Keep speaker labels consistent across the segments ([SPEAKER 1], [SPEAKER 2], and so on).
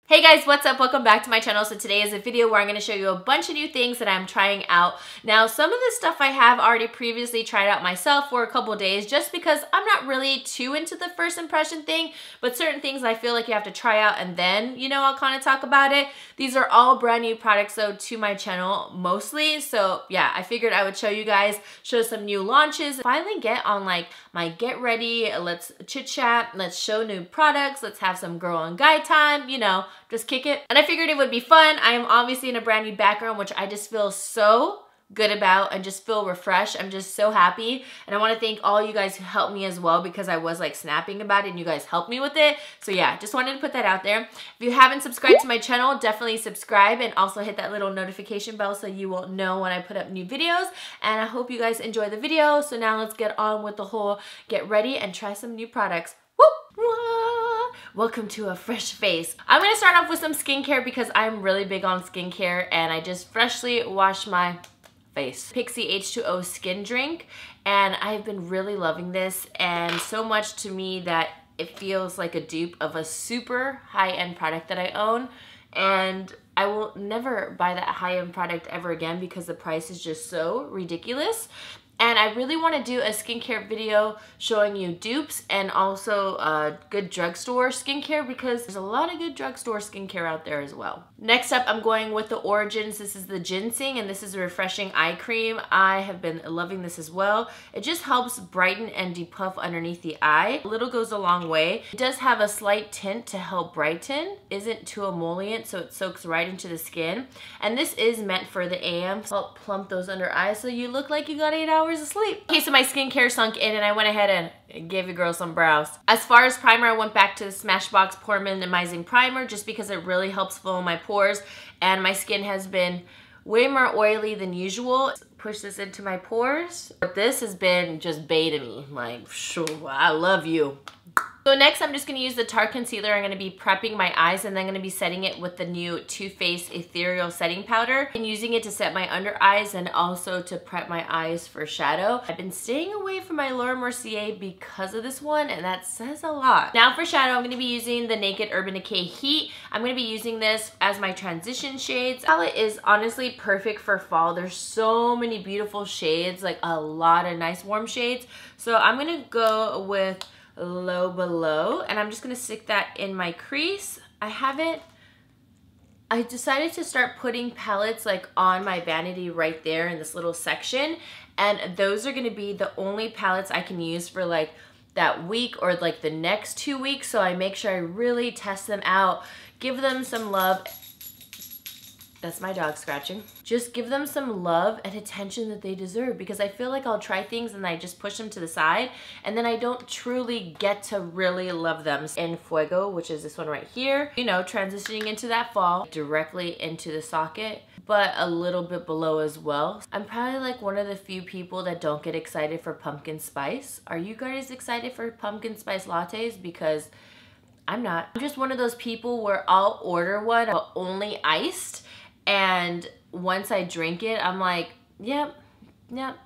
[SPEAKER 1] Hey guys, what's up? Welcome back to my channel. So today is a video where I'm going to show you a bunch of new things that I'm trying out. Now, some of this stuff I have already previously tried out myself for a couple days just because I'm not really too into the first impression thing, but certain things I feel like you have to try out and then, I'll kind of talk about it. These are all brand new products though to my channel mostly. So yeah, I figured I would show you guys, show some new launches, finally get on like my get ready, let's chit chat, let's show new products, let's have some girl and guy time, just kick it. And I figured it would be fun. I am obviously in a brand new background, which I just feel so good about and just feel refreshed. I'm just so happy. And I want to thank all you guys who helped me as well because I was like snapping about it and you guys helped me with it. So yeah, just wanted to put that out there. If you haven't subscribed to my channel, definitely subscribe and also hit that little notification bell so you will know when I put up new videos. And I hope you guys enjoy the video. So now let's get on with the whole get ready and try some new products. Welcome to a fresh face. I'm gonna start off with some skincare because I'm really big on skincare and I just freshly washed my face. Pixie H2O skin drink, and I've been really loving this, and so much to me that it feels like a dupe of a super high-end product that I own, and I will never buy that high-end product ever again because the price is just so ridiculous. And I really want to do a skincare video showing you dupes and also good drugstore skincare because there's a lot of good drugstore skincare out there as well. Next up, I'm going with the Origins. This is the ginseng and this is a refreshing eye cream. I have been loving this as well. It just helps brighten and depuff underneath the eye. A little goes a long way. It does have a slight tint to help brighten. Isn't too emollient, so it soaks right into the skin. And this is meant for the AM. Help plump those under eyes so you look like you got 8 hours of sleep. Okay, so my skincare sunk in and I went ahead and gave you girls some brows. As far as primer, I went back to the Smashbox Pore Minimizing Primer just because it really helps fill my pores and my skin has been way more oily than usual. Push this into my pores. But this has been just baiting me. Like, sure, I love you. So next, I'm just going to use the Tarte Concealer. I'm going to be prepping my eyes and then I'm going to be setting it with the new Too Faced Ethereal Setting Powder and using it to set my under eyes and also to prep my eyes for shadow. I've been staying away from my Laura Mercier because of this one and that says a lot. Now for shadow, I'm going to be using the Naked Urban Decay Heat. I'm going to be using this as my transition shades. This palette is honestly perfect for fall. There's so many beautiful shades, like a lot of nice warm shades. So I'm going to go with Low Below and I'm just gonna stick that in my crease. I decided to start putting palettes like on my vanity right there in this little section, and those are gonna be the only palettes I can use for like that week or like the next 2 weeks, so I make sure I really test them out, give them some love. That's my dog scratching. Just give them some love and attention that they deserve because I feel like I'll try things and I just push them to the side and then I don't truly get to really love them. In Fuego, which is this one right here, transitioning into that fall, directly into the socket, but a little bit below as well. I'm probably like one of the few people that don't get excited for pumpkin spice. Are you guys excited for pumpkin spice lattes? Because I'm not. I'm just one of those people where I'll order one, but only iced. And once I drink it, I'm like, yep,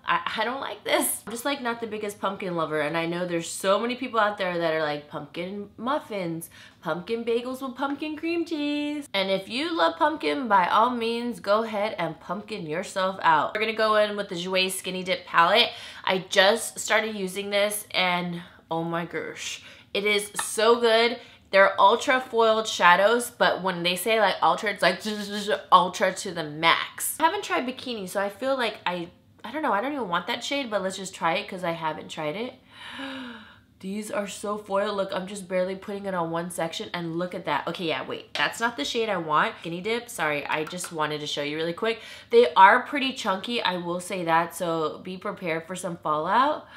[SPEAKER 1] I don't like this. I'm just like not the biggest pumpkin lover. And I know there's so many people out there that are like pumpkin muffins, pumpkin bagels with pumpkin cream cheese. And if you love pumpkin, by all means, go ahead and pumpkin yourself out. We're gonna go in with the Jouer Skinny Dip palette. I just started using this and oh my gosh, it is so good. They're ultra foiled shadows, but when they say like ultra, it's like ultra to the max. I haven't tried Bikini, so I feel like I don't know, I don't even want that shade, but let's just try it because I haven't tried it. These are so foiled. Look, I'm just barely putting it on one section and look at that. Okay, yeah, wait, that's not the shade I want. Skinny Dip, sorry, I just wanted to show you really quick. They are pretty chunky, I will say that, so be prepared for some fallout.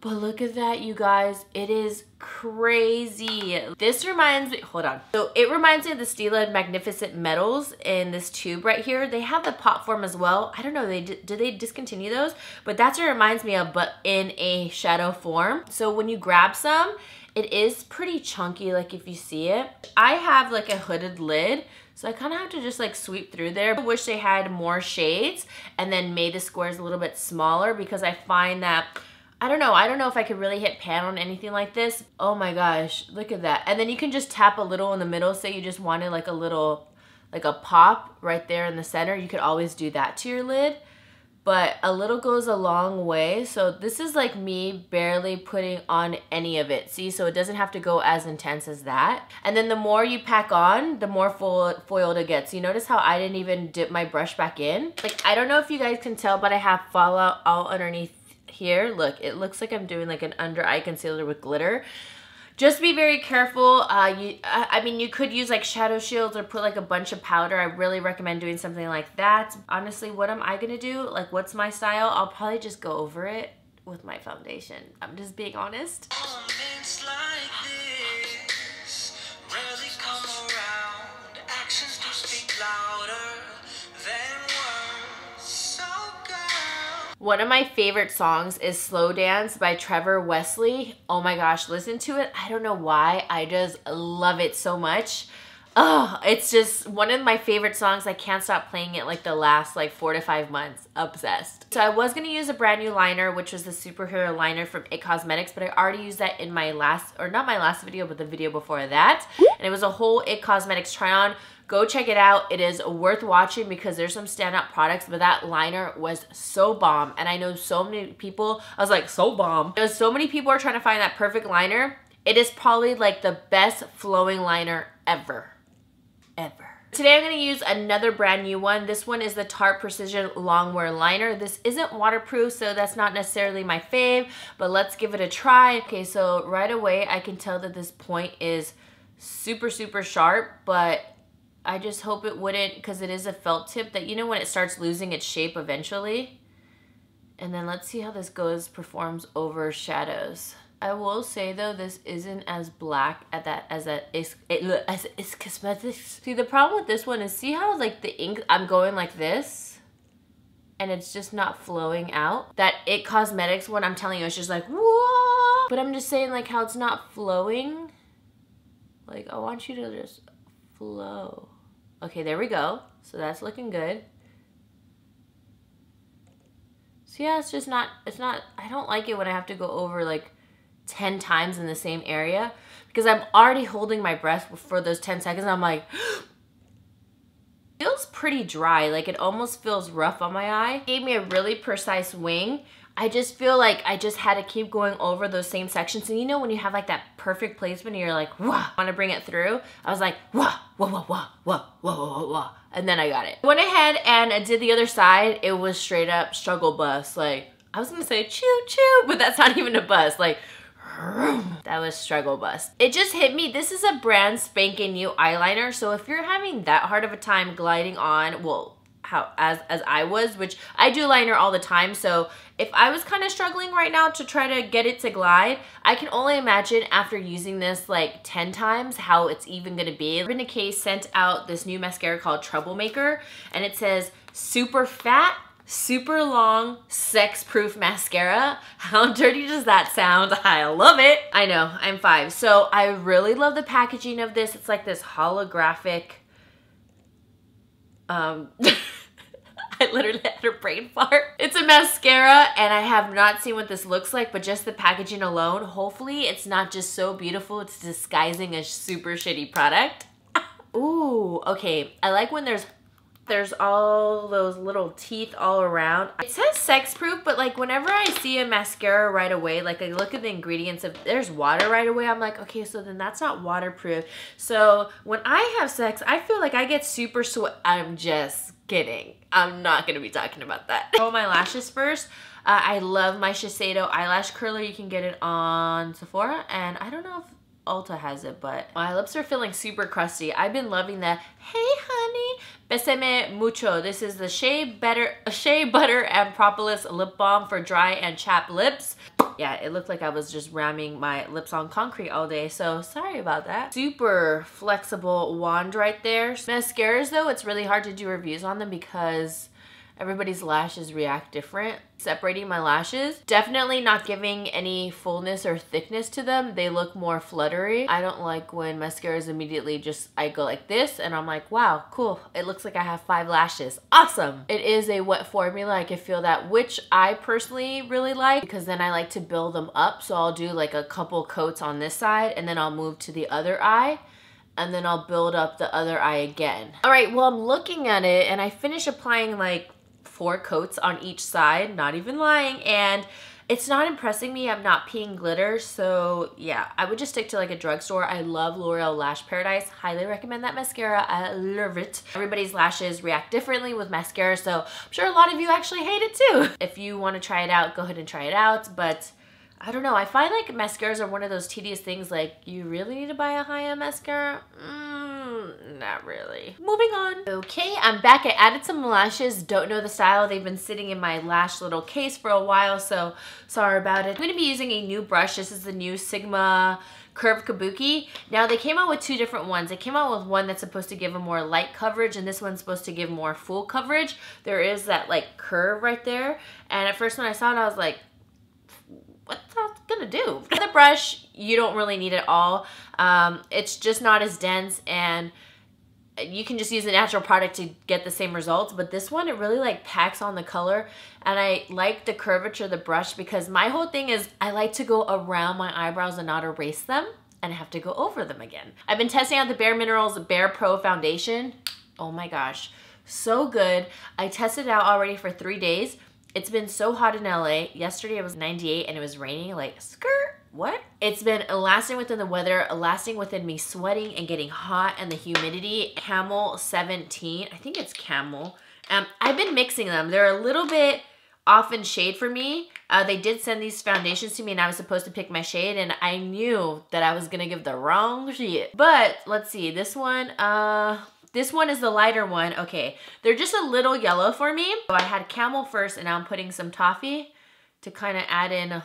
[SPEAKER 1] But look at that, you guys. It is crazy. This reminds me, hold on. So it reminds me of the Stila Magnificent Metals in this tube right here. They have the pop form as well. I don't know, did they discontinue those? But that's what it reminds me of, but in a shadow form. So when you grab some, it is pretty chunky, like if you see it. I have like a hooded lid, so I kind of have to just like sweep through there. I wish they had more shades and then made the squares a little bit smaller because I find that I don't know if I could really hit pan on anything like this. Oh my gosh, look at that. And then you can just tap a little in the middle. Say you just wanted like a little, like a pop right there in the center. You could always do that to your lid. But a little goes a long way. So this is like me barely putting on any of it. See, so it doesn't have to go as intense as that. And then the more you pack on, the more foiled it gets. You notice how I didn't even dip my brush back in? Like, I don't know if you guys can tell, but I have Voila all underneath here. Look, it looks like I'm doing like an under eye concealer with glitter. Just be very careful. I mean, you could use like shadow shields or put like a bunch of powder. I really recommend doing something like that. Honestly, what am I gonna do? Like, what's my style? I'll probably just go over it with my foundation. I'm just being honest. One of my favorite songs is Slow Dance by Trevor Wesley. Oh my gosh, listen to it. I don't know why. I just love it so much. Oh, it's just one of my favorite songs. I can't stop playing it like the last like 4 to 5 months. Obsessed. So I was going to use a brand new liner, which was the Superhero liner from IT Cosmetics, but I already used that in my last, or not my last video, but the video before that. And it was a whole IT Cosmetics try on. Go check it out. It is worth watching because there's some standout products, but that liner was so bomb. And I know so many people, I was like, so bomb. There's so many people are trying to find that perfect liner. It is probably like the best flowing liner ever. Today I'm going to use another brand new one. This one is the Tarte Precision Longwear Liner. This isn't waterproof, so that's not necessarily my fave, but let's give it a try. Okay, so right away I can tell that this point is super, super sharp, but I just hope it wouldn't, because it is a felt tip that, you know, when it starts losing its shape eventually. And then let's see how this performs over shadows. I will say though, this isn't as black at that as IT Cosmetics. See, the problem with this one is, see how like the ink, I'm going like this and it's just not flowing out. That IT Cosmetics one, I'm telling you, it's just like, whoa. But I'm just saying like how it's not flowing. Like, I want you to just flow. Okay, there we go. So that's looking good. So yeah, it's just not, I don't like it when I have to go over like 10 times in the same area, because I'm already holding my breath for those 10 seconds. I'm like, feels pretty dry. Like, it almost feels rough on my eye. It gave me a really precise wing. I just feel like I just had to keep going over those same sections. And you know when you have like that perfect placement and you're like, wah, want to bring it through? I was like, wah, wah, wah, wah, wah, wah, wah, wah. And then I got it. Went ahead and did the other side. It was straight up struggle bus. Like, I was gonna say choo choo, but that's not even a bus. Like, that was struggle bus. It just hit me. This is a brand spanking new eyeliner. So if you're having that hard of a time gliding on, well, as I was, which I do liner all the time. So if I was kind of struggling right now to try to get it to glide, I can only imagine after using this like 10 times how it's even gonna be. Urban Decay sent out this new mascara called Troublemaker, and it says super fat, super long, sex-proof mascara. How dirty does that sound? I love it. I know, I'm 5. So I really love the packaging of this. It's like this holographic, I literally had a brain fart. It's a mascara, and I have not seen what this looks like, but just the packaging alone, hopefully it's not just so beautiful, it's disguising a super shitty product. Ooh, okay. I like when there's all those little teeth all around. It says sex proof, but like whenever I see a mascara right away, like I look at the ingredients, if there's water right away, I'm like, okay, so then that's not waterproof. So when I have sex, I feel like I get super sweat. I'm just kidding. I'm not gonna be talking about that. Curl my lashes first. I love my Shiseido eyelash curler. You can get it on Sephora, and I don't know if Ulta has it, but my lips are feeling super crusty. I've been loving the Hey Honey Besame Mucho. This is the Shea Butter and Propolis lip balm for dry and chapped lips. Yeah, it looked like I was just ramming my lips on concrete all day, so sorry about that. Super flexible wand right there. Mascaras though, it's really hard to do reviews on them because everybody's lashes react different. Separating my lashes, definitely not giving any fullness or thickness to them. They look more fluttery. I don't like when mascaras immediately just, I go like this and I'm like, wow, cool. It looks like I have 5 lashes. Awesome. It is a wet formula. I can feel that, which I personally really like because then I like to build them up. So I'll do like a couple coats on this side and then I'll move to the other eye. And then I'll build up the other eye again. All right, well, I'm looking at it and I finished applying like 4 coats on each side, not even lying, and it's not impressing me. I'm not peeing glitter, so yeah, I would just stick to like a drugstore. I love L'Oreal Lash Paradise. Highly recommend that mascara. I love it. Everybody's lashes react differently with mascara, so I'm sure a lot of you actually hate it too. If you want to try it out, go ahead and try it out, but I don't know. I find like mascaras are one of those tedious things, like you really need to buy a high-end mascara? Not really. Moving on. Okay, I'm back. I added some lashes. Don't know the style. They've been sitting in my lash little case for a while, so sorry about it. I'm going to be using a new brush. This is the new Sigma Curved Kabuki. Now they came out with 2 different ones. They came out with one that's supposed to give a more light coverage and this one's supposed to give more full coverage. There is that like curve right there. And at first when I saw it, I was like, what's that gonna do? For the brush, you don't really need it all. It's just not as dense and you can just use a natural product to get the same results, but this one, it really like packs on the color and I like the curvature of the brush because my whole thing is I like to go around my eyebrows and not erase them and have to go over them again. I've been testing out the Bare Minerals Bare Pro Foundation. Oh my gosh, so good. I tested it out already for 3 days. It's been so hot in LA. Yesterday it was 98 and it was raining, like skirt, what? It's been lasting within the weather, lasting within me sweating and getting hot and the humidity. Camel 17, I think it's Camel. I've been mixing them. They're a little bit off in shade for me. They did send these foundations to me and I was supposed to pick my shade and I knew that I was gonna give the wrong shit. But let's see, this one is the lighter one. Okay, they're just a little yellow for me. So I had Camel first and now I'm putting some toffee to kind of add in,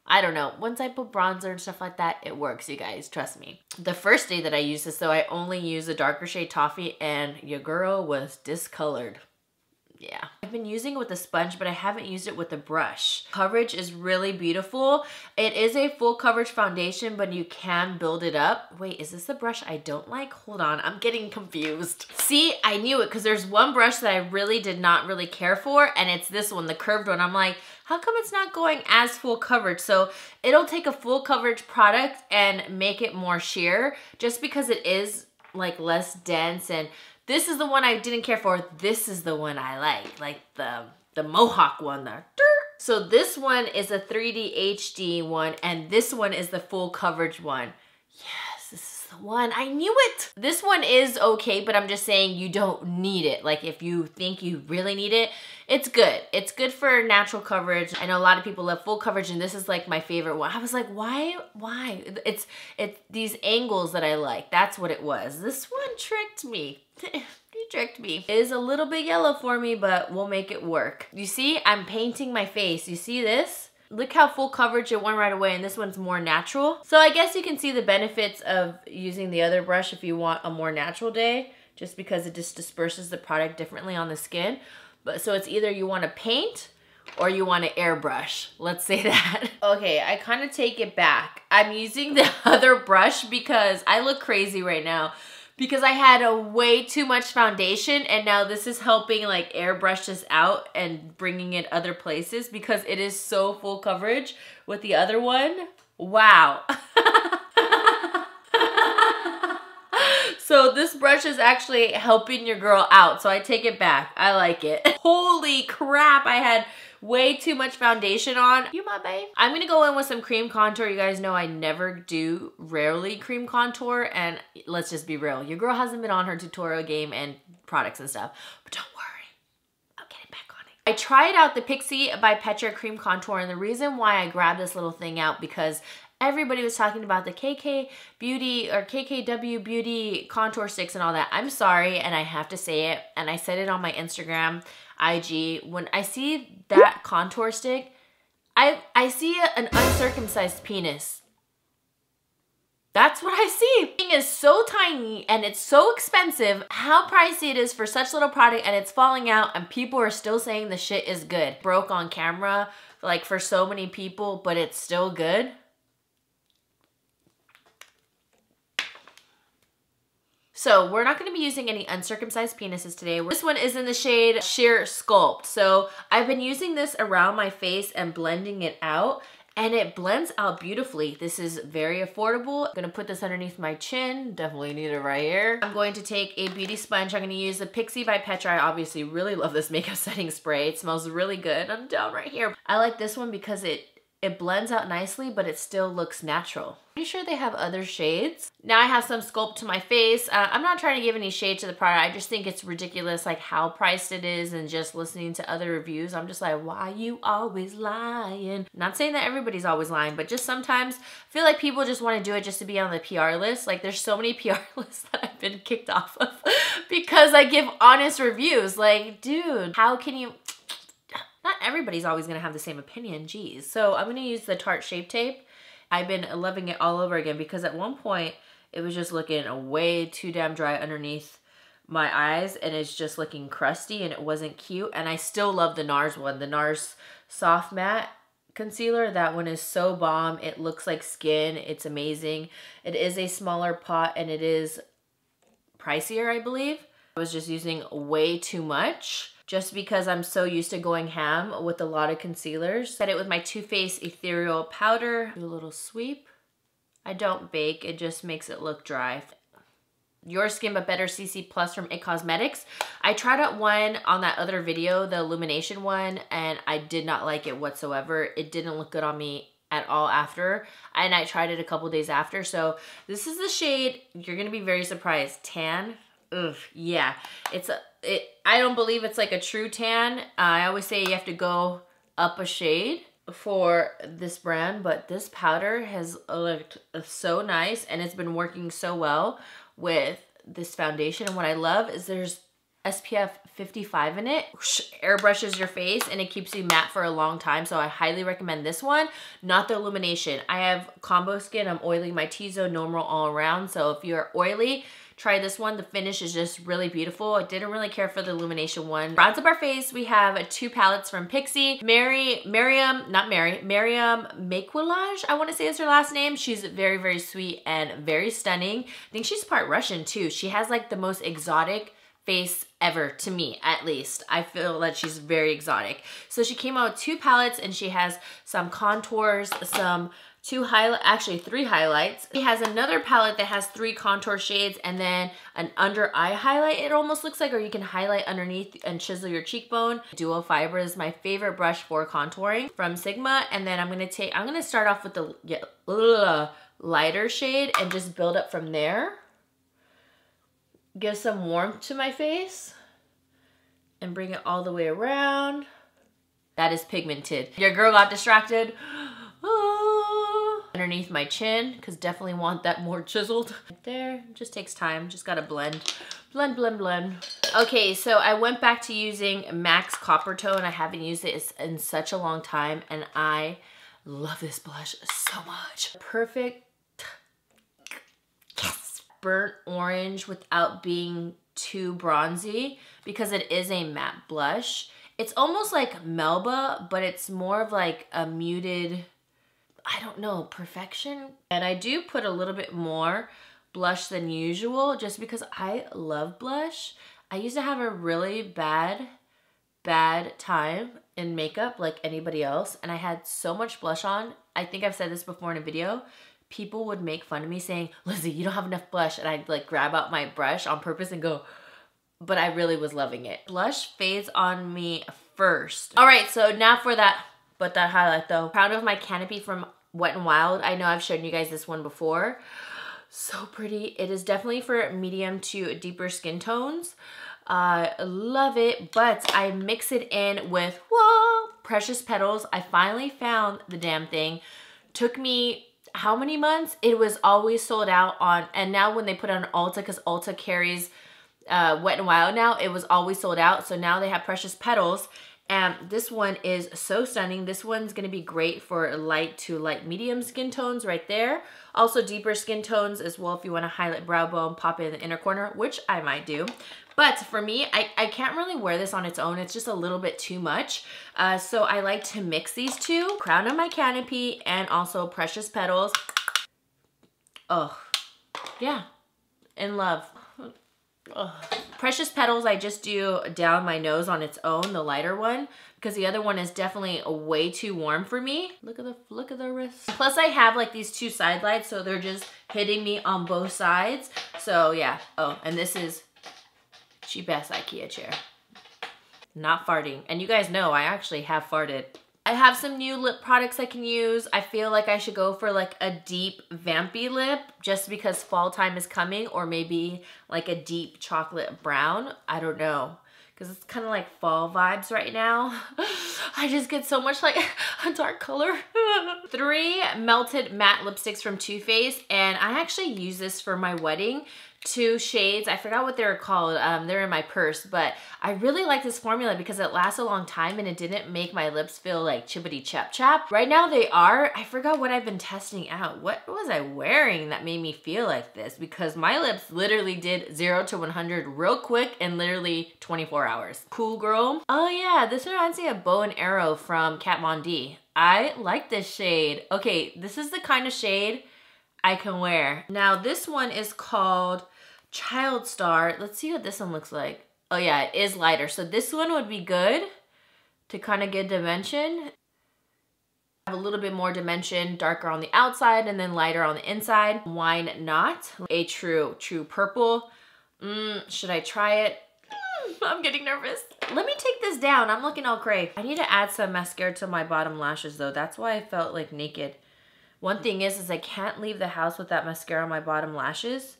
[SPEAKER 1] I don't know. Once I put bronzer and stuff like that, it works, you guys, trust me. The first day that I used this though, I only used a darker shade toffee and your girl was discolored. Yeah. I've been using it with a sponge, but I haven't used it with a brush. Coverage is really beautiful. It is a full coverage foundation, but you can build it up. Wait, is this the brush I don't like? Hold on, I'm getting confused. See, I knew it because there's one brush that I really did not really care for, and it's this one, the curved one. I'm like, how come it's not going as full coverage? So it'll take a full coverage product and make it more sheer just because it is like less dense, and this is the one I didn't care for. This is the one I like the Mohawk one there. So this one is a 3D HD one, and this one is the full coverage one. Yes, this is the one. I knew it. This one is okay, but I'm just saying you don't need it. Like if you think you really need it, it's good. It's good for natural coverage. I know a lot of people love full coverage, and this is like my favorite one. I was like, why? It's these angles that I like. That's what it was. This one tricked me. You tricked me. It is a little bit yellow for me, but we'll make it work. You see, I'm painting my face. You see this? Look how full coverage it went right away, and this one's more natural. So I guess you can see the benefits of using the other brush if you want a more natural day, just because it just disperses the product differently on the skin. But so it's either you want to paint or you want to airbrush. Let's say that. Okay, I kind of take it back. I'm using the other brush because I look crazy right now, because I had a way too much foundation, and now this is helping like airbrush this out and bringing it other places because it is so full coverage with the other one. Wow. So this brush is actually helping your girl out, so I take it back. I like it. Holy crap, I had way too much foundation on. You my babe. I'm gonna go in with some cream contour. You guys know I never do, rarely cream contour, and let's just be real. Your girl hasn't been on her tutorial game and products and stuff, but don't worry, I'm getting back on it. I tried out the Pixie by Petra cream contour, and the reason why I grabbed this little thing out because everybody was talking about the KK Beauty or KKW Beauty contour sticks and all that. I'm sorry, and I have to say it, and I said it on my Instagram, IG. When I see that contour stick, I see an uncircumcised penis. That's what I see. The thing is so tiny and it's so expensive. How pricey it is for such little product, and it's falling out and people are still saying the shit is good. Broke on camera, like for so many people, but it's still good. So we're not going to be using any uncircumcised penises today. This one is in the shade Sheer Sculpt. So I've been using this around my face and blending it out, and it blends out beautifully. This is very affordable. I'm going to put this underneath my chin. Definitely need it right here. I'm going to take a beauty sponge. I'm going to use the Pixie by Petra. I obviously really love this makeup setting spray. It smells really good. I'm down right here. I like this one because it blends out nicely, but it still looks natural. Pretty sure they have other shades. Now I have some Sculpt to my face. I'm not trying to give any shade to the product. I just think it's ridiculous like how priced it is, and just listening to other reviews, I'm just like, why you always lying? Not saying that everybody's always lying, but just sometimes I feel like people just want to do it just to be on the PR list. Like there's so many PR lists that I've been kicked off of because I give honest reviews. Like, dude, how can you? Not everybody's always gonna have the same opinion, geez. So I'm gonna use the Tarte Shape Tape. I've been loving it all over again because at one point it was just looking way too damn dry underneath my eyes, and it's just looking crusty and it wasn't cute. And I still love the NARS one, the NARS Soft Matte Concealer. That one is so bomb. It looks like skin. It's amazing. It is a smaller pot and it is pricier, I believe. I was just using way too much, just because I'm so used to going ham with a lot of concealers. Set it with my Too Faced Ethereal Powder. Do a little sweep. I don't bake, it just makes it look dry. Your Skin But Better CC Plus from IT Cosmetics. I tried out one on that other video, the illumination one, and I did not like it whatsoever. It didn't look good on me at all after, and I tried it a couple days after. So this is the shade, you're gonna be very surprised, Tan. Ugh, yeah, I don't believe it's like a true tan. I always say you have to go up a shade for this brand, but this powder has looked so nice and it's been working so well with this foundation. And what I love is there's SPF 55 in it. Airbrushes your face and it keeps you matte for a long time. So I highly recommend this one, not the illumination. I have combo skin, I'm oily, my T-zone normal all around. So if you're oily, try this one. The finish is just really beautiful. I didn't really care for the illumination one. Bronze up our face, we have 2 palettes from Pixie. Miriam Maquillage, I want to say is her last name. She's very, very sweet and very stunning. I think she's part Russian too. She has like the most exotic face ever, to me at least. I feel that she's very exotic. So she came out with 2 palettes and she has some contours, some 3 highlights. She has another palette that has 3 contour shades and then an under eye highlight, it almost looks like, or you can highlight underneath and chisel your cheekbone. Duo Fiber is my favorite brush for contouring from Sigma. And then I'm gonna start off with the lighter shade and just build up from there. Give some warmth to my face and bring it all the way around. That is pigmented. Your girl got distracted. Underneath my chin, because definitely want that more chiseled. Right there, just takes time, just gotta blend. Blend, blend, blend. Okay, so I went back to using MAC's Copper Tone. I haven't used it in such a long time, and I love this blush so much. Perfect, yes. Burnt orange without being too bronzy, because it is a matte blush. It's almost like Melba, but it's more of like a muted, I don't know, perfection. And I do put a little bit more blush than usual just because I love blush. I used to have a really bad time in makeup like anybody else, and I had so much blush on. I think I've said this before in a video. People would make fun of me saying, Lizzy, you don't have enough blush, and I'd like grab out my brush on purpose and go, but I really was loving it. Blush fades on me first. All right, so now for that highlight though. Proud of my Canopy from Wet n Wild. I know I've shown you guys this one before. So pretty. It is definitely for medium to deeper skin tones. I love it, but I mix it in with, whoa, Precious Petals. I finally found the damn thing. Took me how many months? It was always sold out on, and now when they put it on Ulta, because Ulta carries Wet n Wild now, it was always sold out. So now they have Precious Petals, And this one is so stunning. This one's gonna be great for light to light medium skin tones right there. Also deeper skin tones as well if you wanna highlight brow bone, pop it in the inner corner, which I might do. But for me, I can't really wear this on its own. It's just a little bit too much. So I like to mix these two. Crown of my canopy and also Precious Petals. Oh, yeah, in love. Ugh. Precious Petals I just do down my nose on its own, the lighter one, because the other one is definitely way too warm for me. Look at the wrist. Plus I have like these two side lights, so they're just hitting me on both sides. So yeah. Oh, and this is cheap ass IKEA chair. Not farting. And you guys know I actually have farted. I have some new lip products I can use. I feel like I should go for like a deep vampy lip just because fall time is coming, or maybe like a deep chocolate brown. I don't know, because it's kind of like fall vibes right now. I just get so much like a dark color. 3 melted matte lipsticks from Too Faced, and I actually use this for my wedding. 2 shades, I forgot what they were called, they're in my purse, but I really like this formula because it lasts a long time and it didn't make my lips feel like chippity chap chap. Right now they are. I forgot what I've been testing out. What was I wearing that made me feel like this? Because my lips literally did 0 to 100 real quick in literally 24 hours. Cool girl. Oh yeah, this reminds me of Bow and Arrow from Kat Von D. I like this shade. Okay, this is the kind of shade I can wear. Now this one is called Child Star. Let's see what this one looks like. Oh yeah, it is lighter. So this one would be good to kind of get dimension. Have a little bit more dimension, darker on the outside and then lighter on the inside. Why not? A true purple. Should I try it? I'm getting nervous. Let me take this down. I'm looking all cray. I need to add some mascara to my bottom lashes though. That's why I felt like naked. One thing is I can't leave the house with that mascara on my bottom lashes,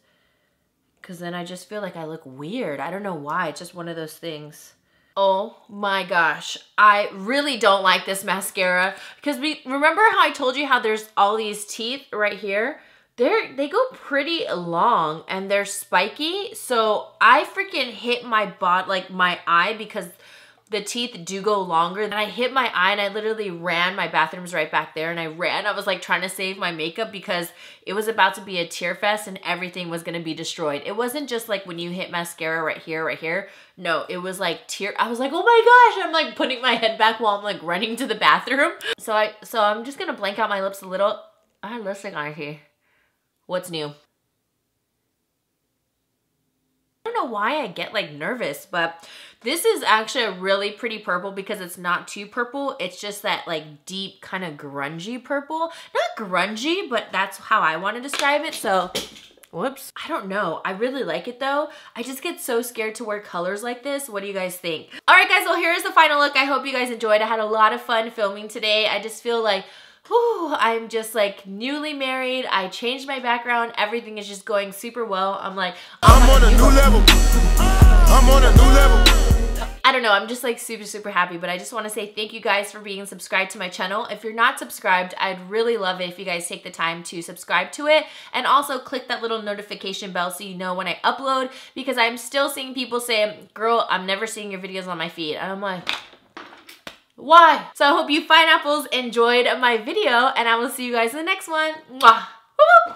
[SPEAKER 1] because then I just feel like I look weird. I don't know why. It's just one of those things. Oh my gosh. I really don't like this mascara, because remember how I told you how there's all these teeth right here? They go pretty long and they're spiky. So I freaking hit my my eye, because the teeth do go longer. And I hit my eye and I literally ran. My bathroom's right back there, and I ran. I was like trying to save my makeup because it was about to be a tear fest and everything was gonna be destroyed. It wasn't just like when you hit mascara right here. No, it was like tear. I was like, oh my gosh. I'm like putting my head back while I'm like running to the bathroom. So I'm just gonna blank out my lips a little. I have lipstick on here. What's new? I don't know why I get like nervous, but this is actually a really pretty purple because it's not too purple. It's just that like deep kind of grungy purple. Not grungy, but that's how I want to describe it. So, whoops. I don't know. I really like it though. I just get so scared to wear colors like this. What do you guys think? All right guys, well here's the final look. I hope you guys enjoyed. I had a lot of fun filming today. I just feel like whew, I'm just like newly married. I changed my background. Everything is just going super well. I'm like, I'm on a new level. I'm on a new level. I don't know, I'm just like super happy, but I just want to say thank you guys for being subscribed to my channel. If you're not subscribed, I'd really love it if you guys take the time to subscribe to it, and also click that little notification bell so you know when I upload, because I'm still seeing people say, girl, I'm never seeing your videos on my feed. And I'm like, why? So I hope you pineapples enjoyed my video, and I will see you guys in the next one. Mwah! Woo!